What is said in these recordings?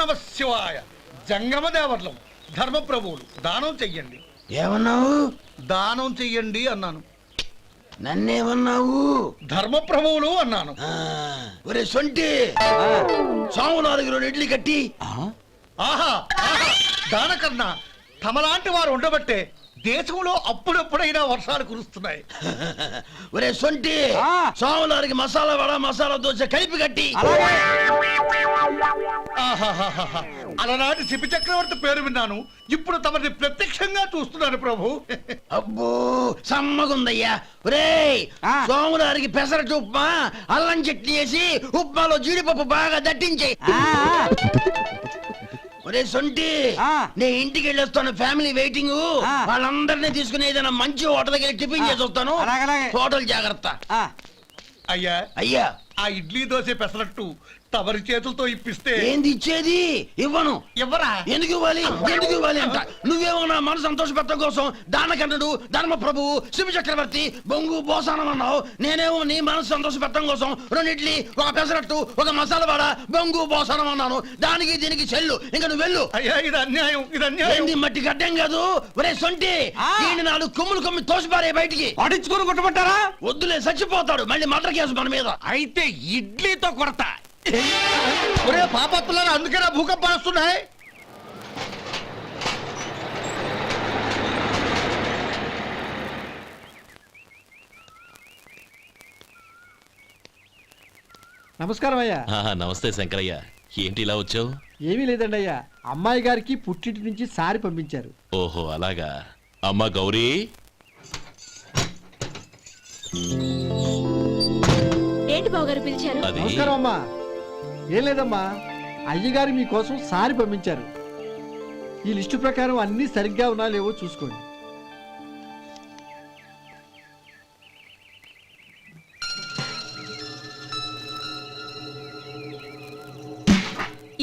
నమ శివాయ. జంగమ దేవర్లం, ధర్మప్రభువులు, దానం చెయ్యండి. ఏమన్నావు? దానం చెయ్యండి అన్నాను. నన్నేమన్నావు? ధర్మప్రభువులు అన్నాను. ఒరే సొంటి, సోమనాథుకి 2 ఇడ్లీ కట్టి. ఆహా ఆహా, దానకన్నా తమలాంటి వారు ఉండబట్టే దేశంలో అప్పుడప్పుడైనా వర్షాలు కురుస్తున్నాయి. ఒరే సొంటి, సోమనాథుకి మసాలా వడ మసాలా దోశ కలిపి కట్టి. ఆహాహాహా, అలనాటి శిపి చక్రవర్తి పేరు విన్నాను, ఇప్పుడు తమని ప్రత్యక్షంగా చూస్తున్నాను ప్రభు. అబ్బో సమ్మగుందయ్యా. ఒరే సోమనాథుకి పెసరట్టు ఉప్మా, అల్లం చట్నీ వేసి ఉప్మాలో జీడిపప్పు బాగా దట్టించే. ఒరే సొంటి, నే ఇంటికి వెళ్ళొస్తాను, ఫ్యామిలీ వెయిటింగ్. వాళ్ళందరినీ తీసుకుని ఏదైనా మంచి హోటల్ దగ్గర టిఫిన్ చేసి వస్తాను. హోటల్ జాగ్రత్త. అయ్యా అయ్యా, ఆ ఇడ్లీ దోశ పెసరట్టు తమరి చేతులతో ఇప్పిస్తే. ఏంది ఇచ్చేది? ఇవ్వను. ఎవరా? ఎందుకు ఇవ్వాలి? ఎందుకు ఇవ్వాలి అంట. నువ్వేమో నా మనసు సంతోషపెట్టడం కోసం దానకన్నుడు, ధర్మ ప్రభువు, శివ చక్రవర్తి, బొంగు బోసానం అన్నావు. నేనేమో నీ మనసు సంతోషపెట్టడం కోసం 2 ఇడ్లీ, ఒక పెసరట్టు, ఒక మసాలా వడ, బొంగు బోసానం అన్నాను. దానికి దీనికి చెల్లు. ఇంకా నువ్వు వెళ్ళు. అయ్యా ఇది అన్యాయం, ఇది అన్యాయం. ఏంది మట్టి గడ్డం కాదు. ఒరే సొంటి, దీన్ని 4 కొమ్ములు తోసిపారే బయటికి. పడించుకొని కొట్టమంటారా? వద్దులే, చచ్చిపోతాడు. మళ్ళీ మర్డర్ కేసు మన మీద. అయితే ఇడ్లీతో కొడతా. ఒరే పాపత్తులారా, అందుకేనా భూకంపాలు వస్తున్నాయి? నమస్కారం అయ్యా. నమస్తే శంకరయ్య, ఏంటి ఇలా వచ్చావు? ఏమీ లేదండి అయ్యా, అమ్మాయి గారికి పుట్టింటి నుంచి సారి పంపించారు. ఓహో అలాగా. అమ్మా గౌరీ. ఏంటి బావగారు పిలిచారు? నమస్కారం అమ్మా. ఏం లేదమ్మా, అయ్యగారు మీకోసం సారి పంపించారు. ఈ లిస్టు ప్రకారం అన్ని సరిగ్గా ఉన్నా లేవో చూసుకోండి.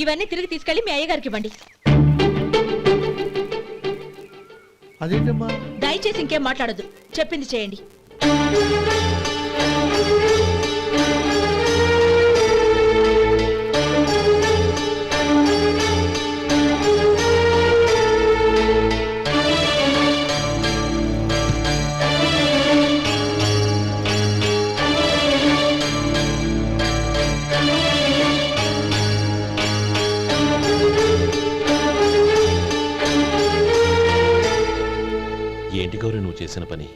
ఇవన్నీ తిరిగి తీసుకెళ్లి మీ అయ్యగారికి ఇవ్వండి. అదేంటమ్మా? దయచేసి ఇంకేం మాట్లాడొద్దు, చెప్పింది చేయండి. ఏంటి గౌరీ నువ్వు చేసిన పని?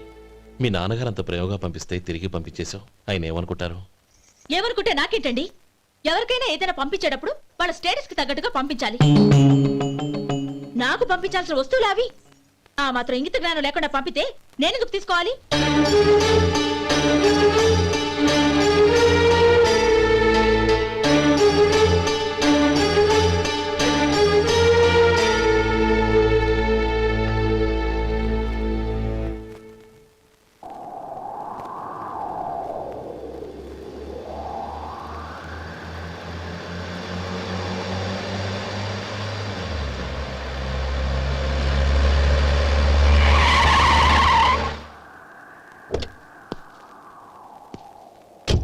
మీ నాన్నగారు అంత ప్రేమగా పంపిస్తే తిరిగి పంపించేశావు. ఆయన ఏమనుకుంటారు? ఏమనుకుంటే నాకేంటండి? ఎవరికైనా ఏదైనా పంపించేటప్పుడు వాళ్ళ స్టేటస్ కి తగ్గట్టుగా పంపించాలి. నాకు పంపించాల్సిన వస్తువులు అవి. ఆ మాత్రం ఇంగిత జ్ఞానం లేకుండా పంపితే నేనెందుకు తీసుకోవాలి?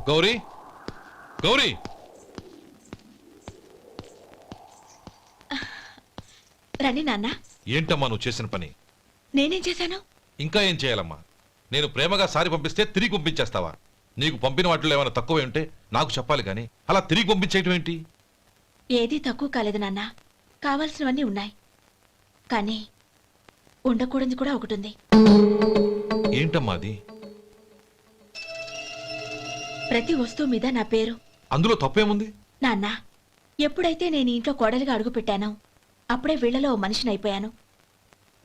గౌరీ, గౌరీ, రండి నాన్న. ఏంటమ్మా నువ్వు చేసిన పని? నేనేం చేశాను? ఇంకా ఏం చేయాలమ్మా? నేను ప్రేమగా సారి పంపిస్తే తిరిగి పంపించేస్తావా? నీకు పంపిన వాటిలో ఏమైనా తక్కువ ఉంటే నాకు చెప్పాలి, కానీ అలా తిరిగి పంపించేయటం ఏంటి? ఏదీ తక్కువ కాలేదు నాన్న, కావాల్సినవన్నీ ఉన్నాయి. కానీ ఉండకూడదు కూడా ఒకటి ఉంది. ఏంటమ్మా అది? ప్రతి వస్తువు మీద నా పేరు. అందులో తప్పేముంది? నాన్న, ఎప్పుడైతే నేను ఇంట్లో కోడలిగా అడుగు పెట్టానో అప్పుడే వీళ్లలో ఓ మనిషిని అయిపోయాను.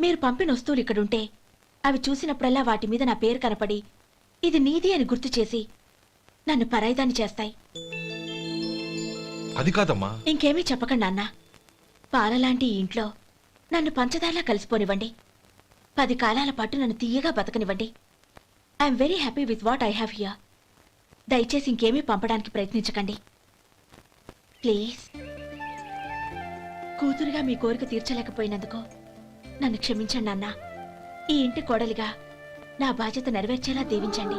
మీరు పంపిన వస్తువులు ఇక్కడుంటే అవి చూసినప్పుడల్లా వాటి మీద నా పేరు కనపడి ఇది నీది అని గుర్తు చేసి నన్ను పరాయిదాన్ని చేస్తాయి. అది కాదమ్మా. ఇంకేమీ చెప్పకండి నాన్న. పాలలాంటి ఈ ఇంట్లో నన్ను పంచదారలా కలిసిపోనివ్వండి. 10 కాలాల పాటు నన్ను తీయగా బతకనివ్వండి. I'm very happy with what I have here. దయచేసి ఇంకేమీ పంపడానికి ప్రయత్నించకండి ప్లీజ్. కూతురుగా మీ కోరిక తీర్చలేకపోయినందుకు నన్ను క్షమించండి నాన్న. ఈ ఇంటి కోడలిగా నా బాధ్యత నెరవేర్చేలా దీవించండి.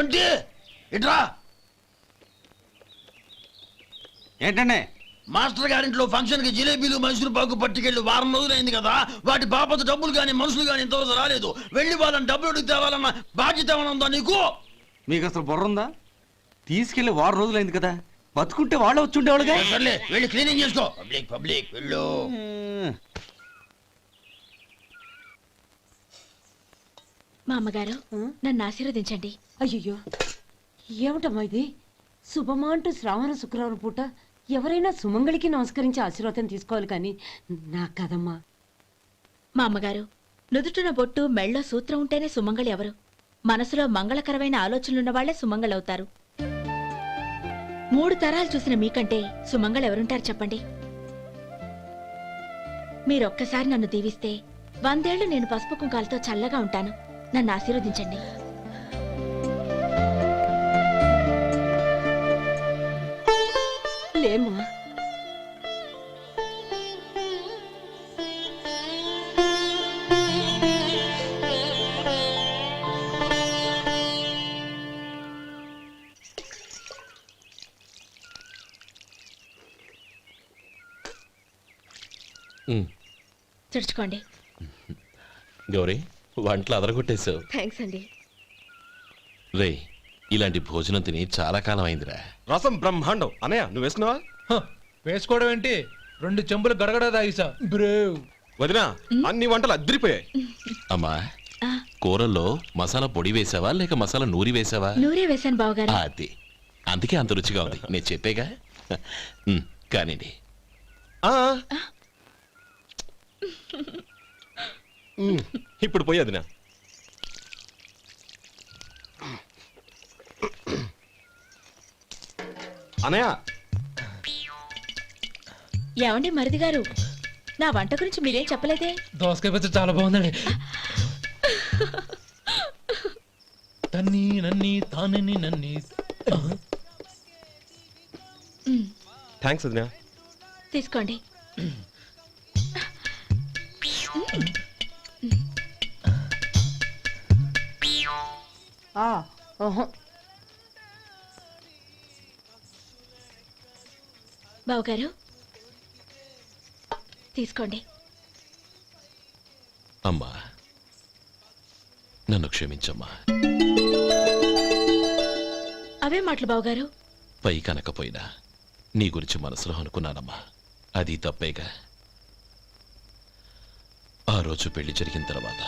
చక్రవర్తి ఇట్రా. ఏంటండి? మాస్టర్ గారింట్లో ఫంక్షన్ కి జిలేబీలు మైసూరు పాకు పట్టుకెళ్ళి వారం రోజులైంది కదా, వాటి బాపత డబ్బులు కానీ మనుషులు కానీ ఇంతవరకు రాలేదు. వెళ్ళి వాళ్ళని డబ్బులు అడిగి తేవాలన్న బాధ్యత ఏమైనా ఉందా నీకు? మీకు అసలు బుర్ర ఉందా? తీసుకెళ్లి వారం రోజులైంది కదా, బతుకుంటే వాళ్ళు వచ్చి ఉండేవాళ్ళుగా. సర్లే వెళ్ళి క్లీనింగ్ చేసుకో. పబ్లిక్ పబ్లిక్ వెళ్ళు. మా అమ్మగారు నన్ను ఆశీర్వదించండి. అయ్యయ్యో ఏమిటమ్మా ఇది? శుభమా అంటూ శ్రావణ శుక్రవారం పూట ఎవరైనా సుమంగళికి నమస్కరించి ఆశీర్వాదం తీసుకోవాలి కానీ నా కదమ్మా. మా అమ్మగారు నుదుటిన బొట్టు మెళ్ళో సూత్రం ఉంటేనే సుమంగళి ఎవరు? మనసులో మంగళకరమైన ఆలోచనలున్న వాళ్లే సుమంగళవుతారు. 3 తరాలు చూసిన మీకంటే సుమంగళ ఎవరుంటారు చెప్పండి? మీరొక్కసారి నన్ను దీవిస్తే 100 ఏళ్లు నేను పసుపు కుంకాలతో చల్లగా ఉంటాను. నన్ను ఆశీర్వదించండి. లేమ్మా. తుడుచుకోండి. గౌరీ, వంటలు అదరగొట్టేశావు. థ్యాంక్స్ అండి. రే, ఇలాంటి భోజనం తిని చాలా కాలం అయిందిరా. రసం బ్రహ్మాండం. అనయ్య నువ్వు వేసుకున్నావా? వేసుకోవడం ఏంటి, 2 చెంబులు గడగడ తాగిసా బ్రేవ్. వదినా అన్ని వంటలు అద్దరిపోయాయి. అమ్మా, ఆ, కూరల్లో మసాలా పొడి వేసావా లేక మసాలా నూరి వేసావా? నూరే వేశాను బావగారు. అది అందుకే అంత రుచిగా ఉంది. నేను చెప్పేగా. కానివ్వండి. ఆ. ఇప్పుడు పోయి వదినా. అనయ్య ఏమండి మరిది గారు, నా వంట గురించి మీరేం చెప్పలేదే? దోసకాయ పచ్చడి చాలా బాగుందండి. తన్ని నన్ని తానని నన్ని. థ్యాంక్స్ వదినా. తీసుకోండి. బావగారు తీసుకోండి. అమ్మా, నన్ను క్షమించమ్మా. అవే మాటలు బావగారు. పై కనకపోయినా నీ గురించి మనసులో అనుకున్నానమ్మా. అది తప్పేగా. ఆ రోజు పెళ్లి జరిగిన తర్వాత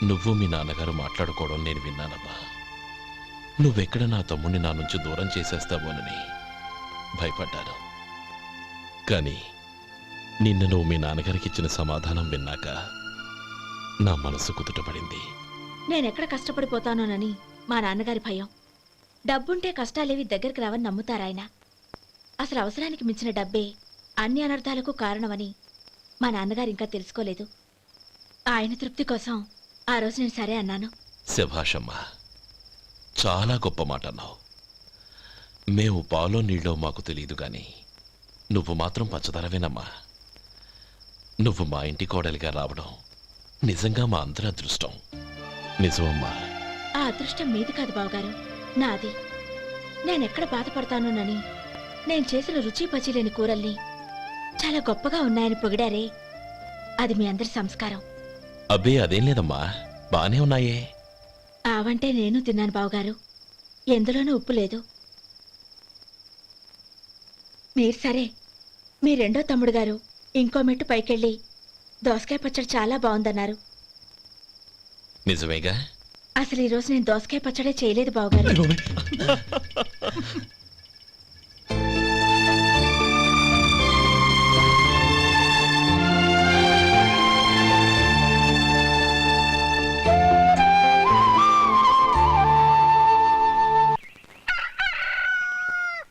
నువ్వు మీ నాన్నగారు మాట్లాడుకోవడం నేను విన్నానమ్మా. నువ్వెక్కడ నా తమ్ముడిని నా నుంచి దూరం చేసేస్తావోనని భయపడ్డాను. కానీ నిన్న నువ్వు మీ నాన్నగారికి ఇచ్చిన సమాధానం విన్నాక నా మనసు కుదుటపడింది. నేనెక్కడ కష్టపడిపోతానోనని మా నాన్నగారి భయం. డబ్బుంటే కష్టాలేవి దగ్గరికి రావని నమ్ముతారాయన. అసలు అవసరానికి మించిన డబ్బే అన్ని అనర్థాలకు కారణమని మా నాన్నగారు ఇంకా తెలుసుకోలేదు. ఆయన తృప్తి కోసం ఆ రోజు నేను సరే అన్నాను. శభాషమ్మా, చాలా గొప్ప మాట అన్నావు. మేము పాలో నీళ్ళో మాకు తెలియదు గాని నువ్వు మాత్రం పచ్చదరవేనమ్మా. నువ్వు మా ఇంటి కోడలిగా రావడం నిజంగా మా అందరి అదృష్టం. నిజమమ్మా. ఆ అదృష్టం మీది కాదు బావగారు, నాది. నేనెక్కడ బాధపడతానోనని నేను చేసిన రుచి పచిలేని కూరల్ని చాలా గొప్పగా ఉన్నాయని పొగిడారే, అది మీ అందరి సంస్కారం. అబ్బే అదేం లేదమ్మా, బానే ఉన్నాయే. ఆవంటే నేను తిన్నాను బావగారు, ఎందులోనూ ఉప్పు లేదు. మీరు సరే, మీ రెండో తమ్ముడు గారు ఇంకో మెట్టు పైకెళ్ళి దోసకాయ పచ్చడి చాలా బాగుందన్నారు. నిజమేగా? అసలు ఈరోజు నేను దోసకాయ పచ్చడే చేయలేదు బావగారు.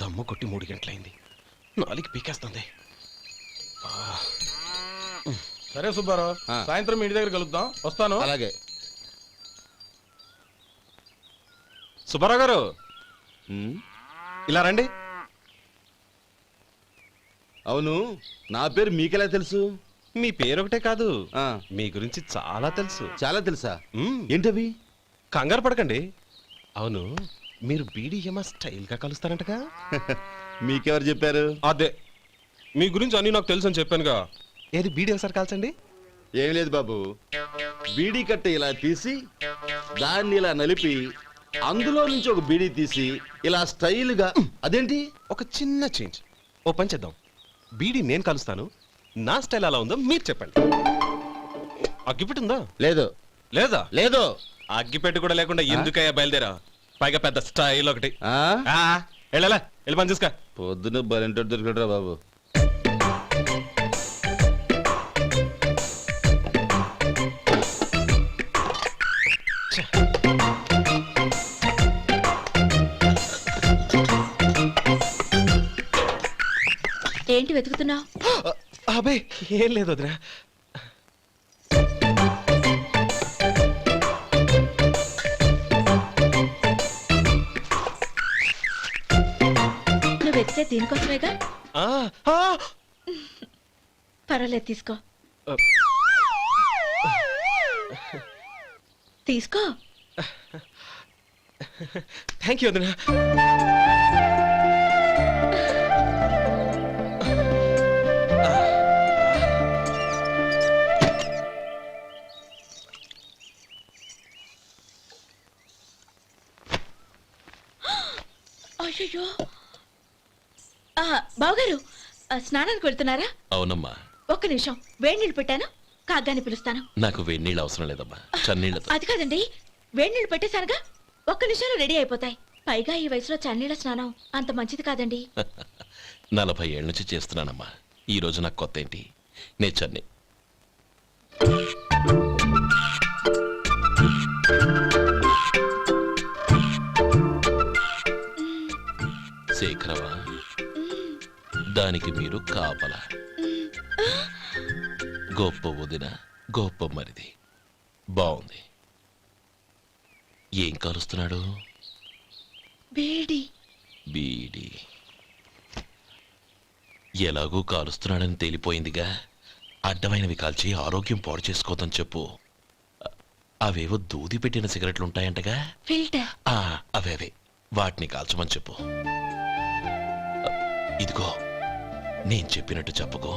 దమ్ము కొట్టి 3 గంటలైంది. 4కి పీకేస్తుంది. సరే సుబ్బారావు, సాయంత్రం మీ ఇంటి దగ్గర కలుద్దాం. వస్తాను. అలాగే. సుబ్బారావు గారు ఇలా రండి. అవును, నా పేరు మీకెలా తెలుసు? మీ పేరు ఒకటే కాదు, మీ గురించి చాలా తెలుసు. చాలా తెలుసా? మ్మ్. ఏంటవి? కంగారు పడకండి, అవును మీరు బీడీఎం స్టైల్ గా కలుస్తారంటగా? మీకెవరు చెప్పారు? అదే మీ గురించి అన్ని నాకు తెలుసు అని చెప్పానుగా. ఏది బీడీ ఒకసారి కాల్చండి. ఏం లేదు బాబు, బీడీ కట్ట ఇలా తీసి దాన్ని ఇలా నలిపి అందులో నుంచి ఒక బీడీ తీసి ఇలా స్టైల్గా. అదేంటి? ఒక చిన్న చేంజ్. ఓ పని చేద్దాం, బీడీ నేను కలుస్తాను, నా స్టైల్ అలా ఉందో మీరు చెప్పండి. అగ్గిపెట్టి ఉందా? లేదు. లేదా? లేదు. అగ్గిపెట్టి కూడా లేకుండా ఎందుకయ్యా బయలుదేరా? పైగా పెద్ద స్టైల్ ఒకటి. ఆ? వెళ్ళాలా, వెళ్ళి పని చూసుకో. పొద్దున్న బలింటోడు దొరికడరా బాబు. ఏంటి వెతుకుతున్నావు? అబే ఏం లేదు వదినా. నువ్వు వెతికే దీనికోసమేగా. ఆ, ఆ, పర్వాలేదు, తీసుకో. తీసుకో. థ్యాంక్ యూ వదినా. అయ్యో, బావగారు స్నానానికి వెళ్తున్నారా? అవునమ్మా. ఒక్క నిమిషం, వేడి నీళ్ళు పెట్టాను, కాగ్గాని పిలుస్తాను. నాకు వేడి నీళ్ళు అవసరం లేదమ్మా, చన్నీళ్ళతో. అది కాదండి, వేడి నీళ్ళు పెట్టేశానుగా, ఒక్క నిమిషంలో రెడీ అయిపోతాయి. పైగా ఈ వయసులో చన్నీళ్ళ స్నానం అంత మంచిది కాదండి. 40 ఏళ్ళ నుంచి చేస్తున్నానమ్మా. ఈ రోజు నాకు కొత్త ఏంటి? నే చన్ని. శేఖరవా, దానికి మీరు కాపలా. గొప్ప వదిన, గొప్ప మరిది. బాగుంది. ఏం కాలుస్తున్నాడు? బీడి. బీడి ఎలాగూ కాలుస్తున్నాడని తేలిపోయిందిగా. అడ్డమైనవి కాల్చి ఆరోగ్యం పాడు చేసుకోదని చెప్పు. అవేవో దూది పెట్టిన సిగరెట్లు ఉంటాయంటగా. ఫిల్టర్. అవే వాటిని కాల్చమని చెప్పు. ఇదిగో నేను చెప్పినట్టు చెప్పుకో.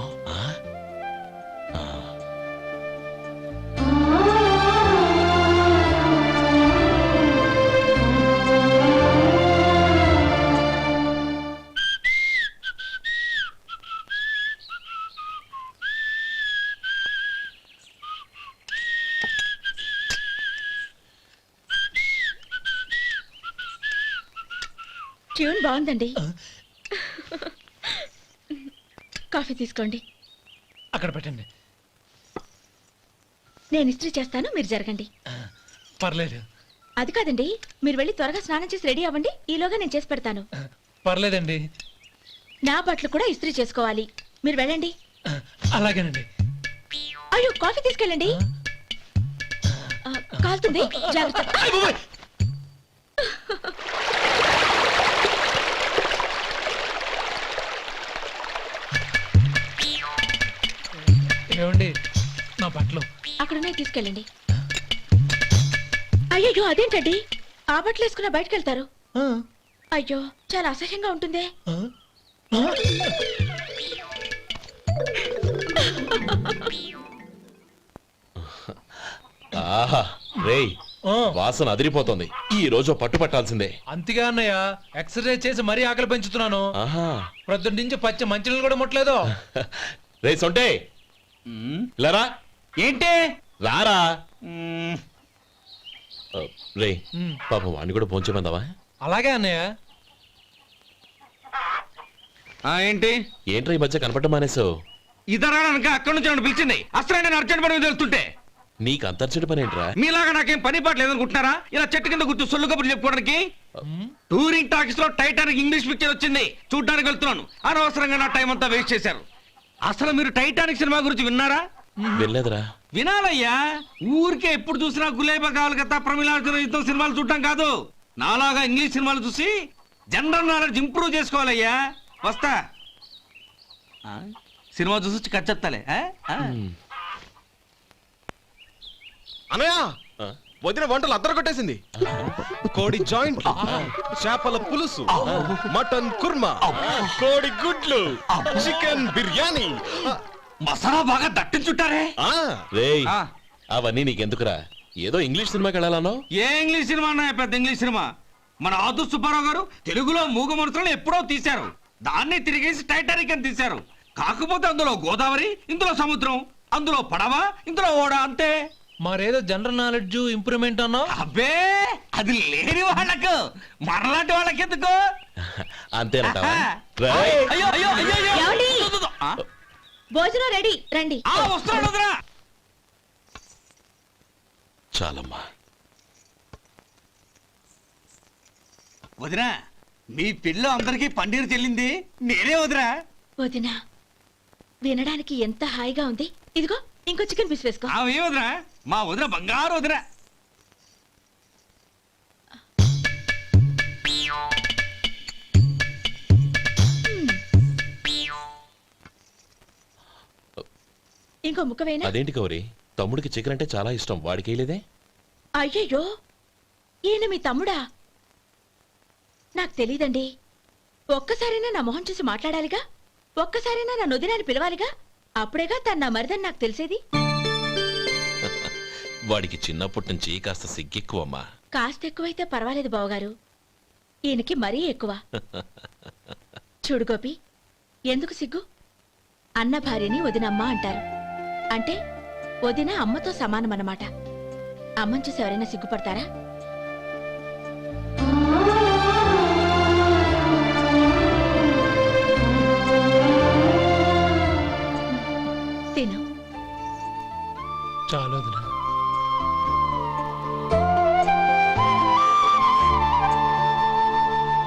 ట్యూన్ బాగుందండి. కాఫీ తీసుకోండి. అక్కడ పెట్టండి. నేను ఇస్త్రీ చేస్తాను, మీరు జరగండి. పర్లేదు. అది కాదండి, మీరు వెళ్ళి త్వరగా స్నానం చేసి రెడీ అవ్వండి, ఈలోగా నేను చేసి పెడతాను. పర్లేదండి. నా బట్టలు కూడా ఇస్త్రీ చేసుకోవాలి, మీరు వెళ్ళండి. అలాగేనండి. అయ్యో, కాఫీ తీసుకెళ్ళండి. కాలుతుంది, జాగ్రత్త. ఏమండి, నా బట్టలు అక్కడున్నాయి, తీసుకెళ్ళండి. అయ్యో, అదేంటండి, ఆ బట్టలు వేసుకున్న బయటకు వెళ్తారు? అయ్యో, చాలా అసహ్యంగా ఉంటుంది. ఆహా రేయ్, వాసన అదిరిపోతుంది. ఈ రోజు పట్టు పట్టాల్సిందే. అంతగా అన్నయ్య, ఎక్సర్సైజ్ చేసి మరీ ఆకలి పెంచుతున్నాను. ఆహా, ప్రొద్దున నుంచి పచ్చ మంచినీళ్ళు కూడా ముట్టలేదు. రే సొంటే, లరా. ఏంటి? రారా. రే పాపం వాణ్ణి కూడా పోంచమందావా? అలాగే అన్నయ్య. ఏంటి? ఏంట్రా ఈ మధ్య కనపడటం మానేసావు? ఇద్దరా అక్కడి నుంచి నన్ను పిలిచింది. అసలు నేను అర్జెంట్ పని మీద వెళ్తుంటే నీకు అంతర్చడి పని ఏంట్రా? మీలాగా నాకేం పని పాట లేదనుకుంటున్నారా? ఇలా చెట్టు కింద కూర్చో సొల్లు కబుర్లు చెప్పుకోవడానికి. టూరింగ్ టాకీస్ లో టైటానిక్ ఇంగ్లీష్ పిక్చర్ వచ్చింది, చూడ్డానికి వెళ్తున్నాను. అనవసరంగా నా టైం అంతా వేస్ట్ చేశారు. అసలు మీరు టైటానిక్ సినిమా గురించి విన్నారా? వెళ్ళలేదురా. వినాలయ్యా, ఊరికే ఎప్పుడు చూసినా గులేబా కావాలి కదా, ప్రమిళార్జున యుద్ధం సినిమాలు చూడటం కాదు. నాలాగా ఇంగ్లీష్ సినిమాలు చూసి జనరల్ నాలెడ్జ్ ఇంప్రూవ్ చేసుకోవాలయ్యా. వస్తా. సినిమా చూసి కట్ చెప్తాలే. అనయ్య, వదిన వంటలు అద్దరు కొట్టేసింది. కోడి జాయింట్, చేపల పులుసు, మటన్ కుర్మా, కోడి గుడ్లు, చికెన్ బిర్యానీ. మసాలా బాగా దట్టించుంటారే. ఆ, రేయ్ అవన్నీ నీకెందుకురా? ఏదో ఇంగ్లీష్ సినిమాకి వెళ్ళాలన్నావు. ఏ ఇంగ్లీష్ సినిమా అన్నా పెద్ద ఇంగ్లీష్ సినిమా. మన ఆదు సుబ్బారావు గారు తెలుగులో మూగ మనుషులను ఎప్పుడో తీశారు. దాన్ని తిరిగేసి టైటానిక్ అని తీశారు. కాకపోతే అందులో గోదావరి, ఇందులో సముద్రం, అందులో పడవ, ఇందులో ఓడ, అంతే. మరేదో జనరల్ నాలెడ్జ్ ఇంప్రూవ్మెంట్ అన్నావు. అబ్బే అది లేని వాళ్ళకు, మరలాంటి వాళ్ళకి ఎందుకు? అంతేనంటావా? ఆహా. రేయ్. అయ్యో అయ్యో అయ్యో అయ్యో. ఏమండి? ఆ? భోజనం రెడీ, రండి. వస్తున్నాడు వదరా. చాలమ్మా. వదినా, మీ పిల్ల అందరికీ పన్నీరు చెల్లింది నేనే వదినా. వదినా, వినడానికి ఎంత హాయిగా ఉంది. ఇదిగో ఇంకో చికెన్ పీస్ వేసుకో. ఏ వదినా, మా వదిన బంగారు వదినా. ఇంకో ముక్క వేయనా? అదేంటి గౌరీ, తమ్ముడికి చికెన్ అంటే చాలా ఇష్టం, వాడికి వేయలేదే? అయ్యయ్యో, ఈయన మీ తమ్ముడా? నాకు తెలీదండి. ఒక్కసారైనా నా మొహం చూసి మాట్లాడాలిగా, ఒక్కసారైనా నా నొదినాన్ని పిలవాలిగా, అప్పుడేగా తన నా మరిదని నాకు తెలిసేది. వాడికి చిన్నప్పటి నుంచి కాస్త సిగ్గెక్కువమ్మా. కాస్త ఎక్కువైతే పర్వాలేదు బావగారు, ఈయనకి మరీ ఎక్కువ. చూడు గోపి, ఎందుకు సిగ్గు? అన్న భార్యని వదినమ్మ అంటారు. అంటే వదిన అమ్మతో సమానమన్నమాట. అమ్మని చూసి ఎవరైనా సిగ్గుపడతారా? తిను. చాలు వదినా.